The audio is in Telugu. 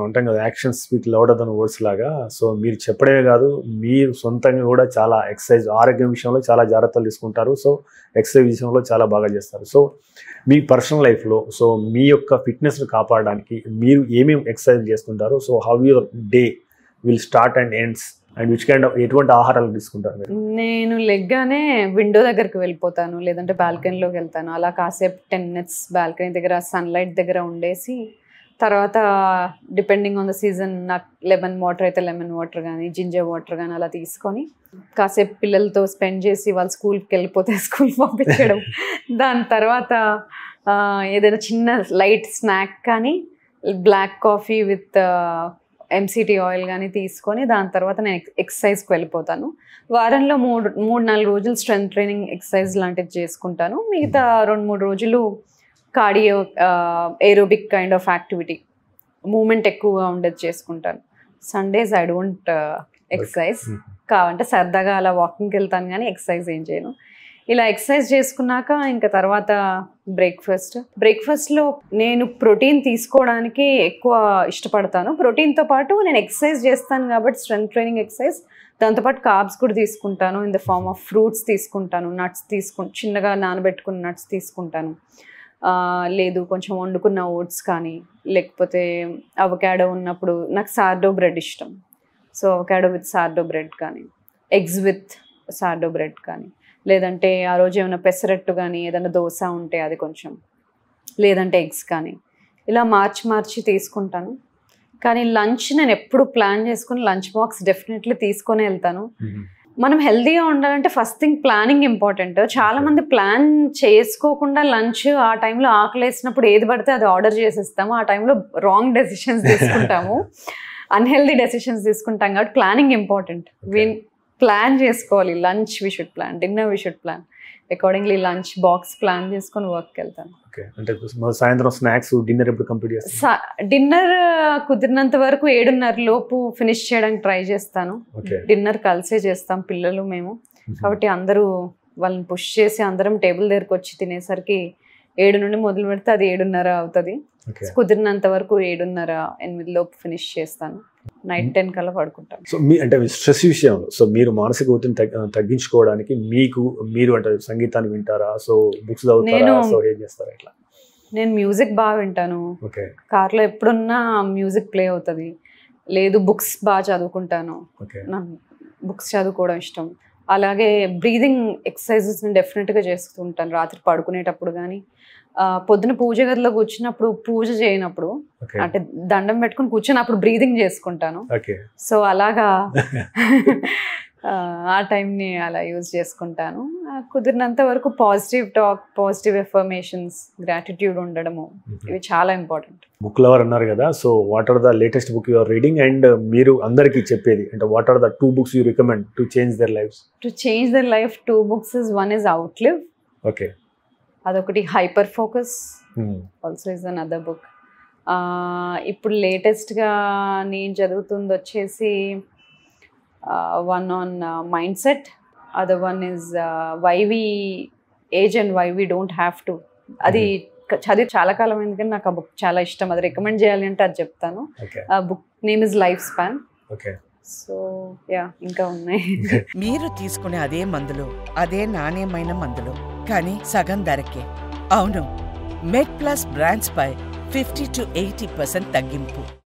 అంటాం కదా, actions speak louder than words లాగా. సో మీరు చెప్పడమే కాదు, మీరు సొంతంగా కూడా చాలా ఎక్సర్సైజ్, ఆరోగ్యం విషయంలో చాలా జాగ్రత్తలు తీసుకుంటారు. సో ఎక్సర్సైజ్ విషయంలో చాలా బాగా చేస్తారు. సో మీ పర్సనల్ లైఫ్లో సో మీ యొక్క ఫిట్నెస్ని కాపాడడానికి మీరు ఏమేమి ఎక్సర్సైజ్ చేసుకుంటారు? So how your day will start and ends and which kind of ఎటువంటి ఆహారాలు తీసుకుంటారు మీరు? నేను లెగ్గానే విండో దగ్గరికి వెళ్ళిపోతాను, లేదంటే బాల్కనీలోకి వెళ్తాను. అలా కాసేపు 10 minutes బాల్కనీ దగ్గర సన్లైట్ దగ్గర ఉండేసి, తర్వాత డిపెండింగ్ ఆన్ ద సీజన్ నాకు లెమన్ వాటర్ అయితే లెమన్ వాటర్ కానీ జింజర్ వాటర్ కానీ అలా తీసుకొని కాసేపు పిల్లలతో స్పెండ్ చేసి వాళ్ళు స్కూల్కి వెళ్ళిపోతే స్కూల్ పంపించడం. దాని తర్వాత ఏదైనా చిన్న లైట్ స్నాక్ కానీ black coffee with MCT oil కానీ తీసుకొని దాని తర్వాత నేను ఎక్సర్సైజ్కి వెళ్ళిపోతాను. వారంలో 3-4 రోజులు స్ట్రెంత్ ట్రైనింగ్ ఎక్సర్సైజ్ లాంటివి చేసుకుంటాను. మిగతా 2-3 రోజులు cardio, aerobic kind of activity, movement ఎక్కువగా ఉండేది చేసుకుంటాను. సండేస్ ఐ డోంట్ ఎక్సర్సైజ్, కావంటే సరదాగా అలా వాకింగ్కి వెళ్తాను కానీ ఎక్సర్సైజ్ ఏం చేయను. ఇలా ఎక్సర్సైజ్ చేసుకున్నాక ఇంకా తర్వాత బ్రేక్ఫాస్ట్లో నేను ప్రోటీన్ తీసుకోవడానికి ఎక్కువ ఇష్టపడతాను. ప్రోటీన్తో పాటు నేను ఎక్సర్సైజ్ చేస్తాను కాబట్టి స్ట్రెంత్ ట్రైనింగ్ ఎక్సర్సైజ్, దాంతోపాటు కార్బ్స్ కూడా తీసుకుంటాను. In the form of fruits తీసుకుంటాను, నట్స్ చిన్నగా నానబెట్టుకున్న నట్స్ తీసుకుంటాను. లేదు కొంచెం వండుకున్న ఓట్స్ కానీ, లేకపోతే అవకాడో ఉన్నప్పుడు నాకు సార్డో బ్రెడ్ ఇష్టం. సో అవకాడో విత్ సార్డో బ్రెడ్ కానీ, ఎగ్స్ విత్ సార్డో బ్రెడ్ కానీ, లేదంటే ఆ రోజు ఏమైనా పెసరట్టు కానీ ఏదైనా దోశ ఉంటే అది కొంచెం, లేదంటే ఎగ్స్ కానీ, ఇలా మార్చి తీసుకుంటాను. కానీ లంచ్ నేను ఎప్పుడు ప్లాన్ చేసుకుని లంచ్ బాక్స్ డెఫినెట్లీ తీసుకొని వెళ్తాను. మనం హెల్తీగా ఉండాలంటే ఫస్ట్ థింగ్ ప్లానింగ్ ఇంపార్టెంట్. చాలామంది ప్లాన్ చేసుకోకుండా లంచ్ ఆ టైంలో ఆకలేసినప్పుడు ఏది పడితే అది ఆర్డర్ చేసేస్తాము. ఆ టైంలో రాంగ్ డెసిషన్స్ తీసుకుంటాము, అన్హెల్దీ డెసిషన్స్ తీసుకుంటాం. కాబట్టి ప్లానింగ్ ఇంపార్టెంట్. ప్లాన్ చేసుకోవాలి. Lunch we should plan, dinner we should plan. Accordingly lunch box plan చేసుకొని వర్క్కి వెళ్తాను. అంటే సాయంత్రం స్నాక్స్, డిన్నర్ ఎప్పుడు కంప్లీట్ చేస్తాను? డిన్నర్ కుదిరినంత వరకు 7:30 లోపు ఫినిష్ చేయడానికి ట్రై చేస్తాను. డిన్నర్ కలిసే చేస్తాం పిల్లలు మేము, కాబట్టి అందరూ వాళ్ళని పుష్ చేసి అందరం టేబుల్ దగ్గరకు వచ్చి తినేసరికి 7 నుండి మొదలు పెడితే అది 7:30 అవుతుంది. కుదిరినంత వరకు 7:30-8 లోపు ఫినిష్ చేస్తాను. నైట్ 10 కల్లా పడుకుంటాను. సో అంటే స్ట్రెస్ విషయంలో సో మీరు మానసిక ఒత్తిడిని తగ్గించుకోవడానికి మీరు అంటే సంగీతాన్ని వింటారా? సో బుక్స్ చదువుతారా? సో ఏం చేస్తారా? ఇట్లా నేను మ్యూజిక్ బాగా వింటాను. కార్లో ఎప్పుడున్నా మ్యూజిక్ ప్లే అవుతుంది. లేదు బుక్స్ బాగా చదువుకుంటాను. నాకు బుక్స్ చదువుకోవడం ఇష్టం. అలాగే బ్రీదింగ్ ఎక్సర్సైజెస్ని డెఫినెట్గా చేస్తూ ఉంటాను రాత్రి పడుకునేటప్పుడు కానీ. పొద్దున పూజ గదిలో కూర్చున్నప్పుడు, పూజ చేయనప్పుడు అంటే దండం పెట్టుకుని కూర్చొని బ్రీదింగ్ చేసుకుంటాను. సో అలాగా ఆ టైంని అలా యూజ్ చేసుకుంటాను. కుదిరినంత వరకు positive talk, positive affirmations, gratitude ఉండడము, ఇవి చాలా ఇంపార్టెంట్. బుక్ లవర్ అన్నారు కదా, so what are the latest book you are reading and మీరు అందరికీ చెప్పేది అంటే what are the 2 books you recommend to change their lives? To change their life 2 books is one is Outlive. Okay. అదొకటి. Hyper focus also is another book. ఇప్పుడు లేటెస్ట్గా నేను చదువుతుంది వచ్చేసి one on mindset, other one is why we age and why we don't have to. అది చదివి చాలా కాలం అయింది కానీ నాకు ఆ బుక్ చాలా ఇష్టం. అది రికమెండ్ చేయాలి అంటే అది చెప్తాను. ఆ book name is life span. So yeah, ఇంకా ఉన్నాయి. మీరు తీసుకునే అదే మందులు, అదే నాణ్యమైన మందులు, కానీ సగం ధరకే. అవును, మెడ్ ప్లస్ బ్రాండ్స్ పై 50 to 80% తగ్గింపు.